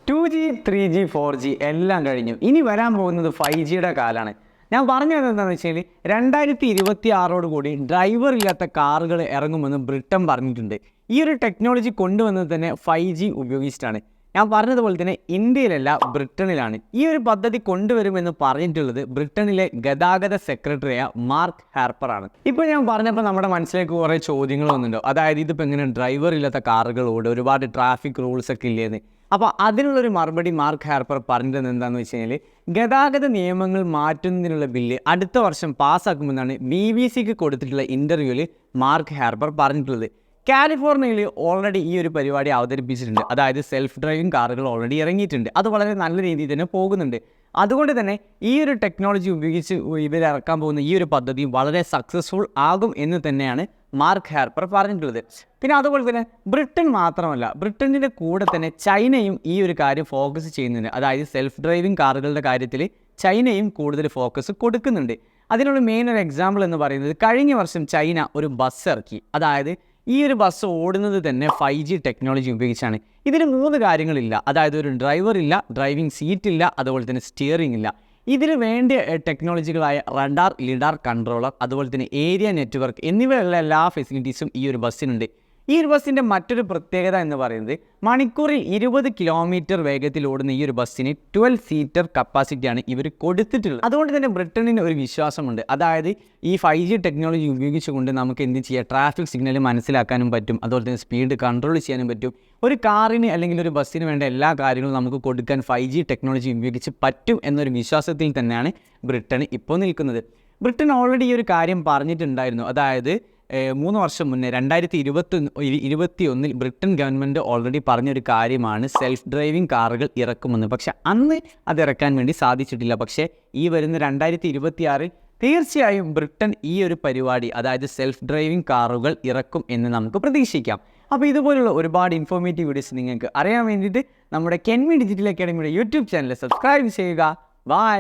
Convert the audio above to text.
2G 3G 4G എല്ലാം കഴിഞ്ഞു. ഇനി വരാൻ പോകുന്നത് 5Gയുടെ കാലമാണ്. ഞാൻ പറഞ്ഞത് എന്താണെന്ന് വെച്ചാൽ 2026 കൂടി ഡ്രൈവർ ഇല്ലാത്ത കാറുകൾ ഇറങ്ങുമെന്ന് ബ്രിട്ടൻ പറഞ്ഞിട്ടുണ്ട്. ഈ ഒരു ടെക്നോളജി കൊണ്ടുവന്നത് തന്നെ 5G ഉപയോഗിച്ചിട്ടാണ്. ഞാൻ പറഞ്ഞതുപോലെ തന്നെ ഇന്ത്യയിലല്ല, ബ്രിട്ടനിലാണ് ഈ ഒരു പദ്ധതി കൊണ്ടുവരുമെന്ന് പറഞ്ഞിട്ടുള്ളത്. ബ്രിട്ടനിലെ ഗതാഗത സെക്രട്ടറിയായ മാർക്ക് ഹാർപ്പറാണ്. ഇപ്പോൾ ഞാൻ പറഞ്ഞപ്പോൾ നമ്മുടെ മനസ്സിലേക്ക് കുറേ ചോദ്യങ്ങൾ വന്നിട്ടുണ്ടോ, അതായത് ഇതിപ്പോൾ എങ്ങനെ ഡ്രൈവർ ഇല്ലാത്ത കാറുകളോട് ഒരുപാട് ട്രാഫിക് റൂൾസ് ഒക്കെ ഇല്ലേന്ന്. അപ്പോൾ അതിനുള്ളൊരു മറുപടി മാർക്ക് ഹാർപ്പർ പറഞ്ഞത് എന്താണെന്ന് വെച്ച് കഴിഞ്ഞാൽ, ഗതാഗത നിയമങ്ങൾ മാറ്റുന്നതിനുള്ള ബില്ല് അടുത്ത വർഷം പാസ്സാക്കുമെന്നാണ് BBC കൊടുത്തിട്ടുള്ള ഇൻ്റർവ്യൂവിൽ മാർക്ക് ഹാർപ്പർ പറഞ്ഞിട്ടുള്ളത്. കാലിഫോർണിയയിൽ ഓൾറെഡി ഈ ഒരു പരിപാടി അവതരിപ്പിച്ചിട്ടുണ്ട്. അതായത് സെൽഫ് ഡ്രൈവിംഗ് കാറുകൾ ഓൾറെഡി ഇറങ്ങിയിട്ടുണ്ട്. അത് വളരെ നല്ല രീതിയിൽ തന്നെ പോകുന്നുണ്ട്. അതുകൊണ്ട് തന്നെ ഈ ഒരു ടെക്നോളജി ഉപയോഗിച്ച് ഇവരിറക്കാൻ പോകുന്ന ഈ ഒരു പദ്ധതി വളരെ സക്സസ്ഫുൾ ആകും എന്ന് തന്നെയാണ് മാർക്ക് ഹാർപ്പർ പറഞ്ഞിട്ടുള്ളത്. പിന്നെ അതുപോലെ തന്നെ ബ്രിട്ടൻ മാത്രമല്ല, ബ്രിട്ടനിൻ്റെ കൂടെ തന്നെ ചൈനയും ഈ ഒരു കാര്യം ഫോക്കസ് ചെയ്യുന്നുണ്ട്. അതായത് സെൽഫ് ഡ്രൈവിംഗ് കാറുകളുടെ കാര്യത്തിൽ ചൈനയും കൂടുതൽ ഫോക്കസ് കൊടുക്കുന്നുണ്ട്. അതിനുള്ള മെയിൻ ഒരു എക്സാമ്പിൾ എന്ന് പറയുന്നത്, കഴിഞ്ഞ വർഷം ചൈന ഒരു ബസ് ഇറക്കി. അതായത് ഈ ഒരു ബസ് ഓടുന്നത് തന്നെ 5G ടെക്നോളജി ഉപയോഗിച്ചാണ്. ഇതിന് 3 കാര്യങ്ങളില്ല. അതായത് ഒരു ഡ്രൈവർ ഇല്ല, ഡ്രൈവിംഗ് സീറ്റ് ഇല്ല, അതുപോലെ തന്നെ സ്റ്റിയറിംഗ് ഇല്ല. ഇതിന് വേണ്ട ടെക്നോളജികളായ റഡാർ, ലിഡാർ കൺട്രോളർ, അതുപോലെ തന്നെ ഏരിയ നെറ്റ്വർക്ക് എന്നിവയുള്ള എല്ലാ ഫെസിലിറ്റീസും ഈ ഒരു ബസ്സിനുണ്ട്. ഈ ഒരു ബസ്സിൻ്റെ മറ്റൊരു പ്രത്യേകത എന്ന് പറയുന്നത്, മണിക്കൂറിൽ 20 കിലോമീറ്റർ വേഗത്തിൽ ഓടുന്ന ഈ ഒരു ബസ്സിന് 12 സീറ്റർ കപ്പാസിറ്റിയാണ് ഇവർ കൊടുത്തിട്ടുള്ളത്. അതുകൊണ്ട് തന്നെ ബ്രിട്ടനിന് ഒരു വിശ്വാസമുണ്ട്. അതായത് ഈ 5G ടെക്നോളജി ഉപയോഗിച്ചുകൊണ്ട് നമുക്ക് എന്ത് ചെയ്യാം, ട്രാഫിക് സിഗ്നൽ മനസ്സിലാക്കാനും പറ്റും, അതുപോലെ തന്നെ സ്പീഡ് കൺട്രോൾ ചെയ്യാനും പറ്റും. ഒരു കാറിന് അല്ലെങ്കിൽ ഒരു ബസ്സിന് വേണ്ട എല്ലാ കാര്യങ്ങളും നമുക്ക് കൊടുക്കാൻ 5G ടെക്നോളജി ഉപയോഗിച്ച് പറ്റും എന്നൊരു വിശ്വാസത്തിൽ തന്നെയാണ് ബ്രിട്ടൻ ഇപ്പോൾ നിൽക്കുന്നത്. ബ്രിട്ടൻ ഓൾറെഡി ഈ ഒരു കാര്യം പറഞ്ഞിട്ടുണ്ടായിരുന്നു. അതായത് 3 വർഷം മുന്നേ 2021 ബ്രിട്ടൻ ഗവൺമെൻറ് ഓൾറെഡി പറഞ്ഞൊരു കാര്യമാണ് സെൽഫ് ഡ്രൈവിംഗ് കാറുകൾ ഇറക്കുമെന്ന്. പക്ഷേ അന്ന് അത് ഇറക്കാൻ വേണ്ടി സാധിച്ചിട്ടില്ല. പക്ഷേ ഈ വരുന്ന 2026 തീർച്ചയായും ബ്രിട്ടൻ ഈ ഒരു പരിപാടി, അതായത് സെൽഫ് ഡ്രൈവിംഗ് കാറുകൾ ഇറക്കും എന്ന് നമുക്ക് പ്രതീക്ഷിക്കാം. അപ്പോൾ ഇതുപോലുള്ള ഒരുപാട് ഇൻഫോർമേറ്റീവ് വീഡിയോസ് നിങ്ങൾക്ക് അറിയാൻ വേണ്ടിയിട്ട് നമ്മുടെ കെൻവി ഡിജിറ്റൽ അക്കാഡമിയുടെ യൂട്യൂബ് ചാനൽ സബ്സ്ക്രൈബ് ചെയ്യുക. ബൈ.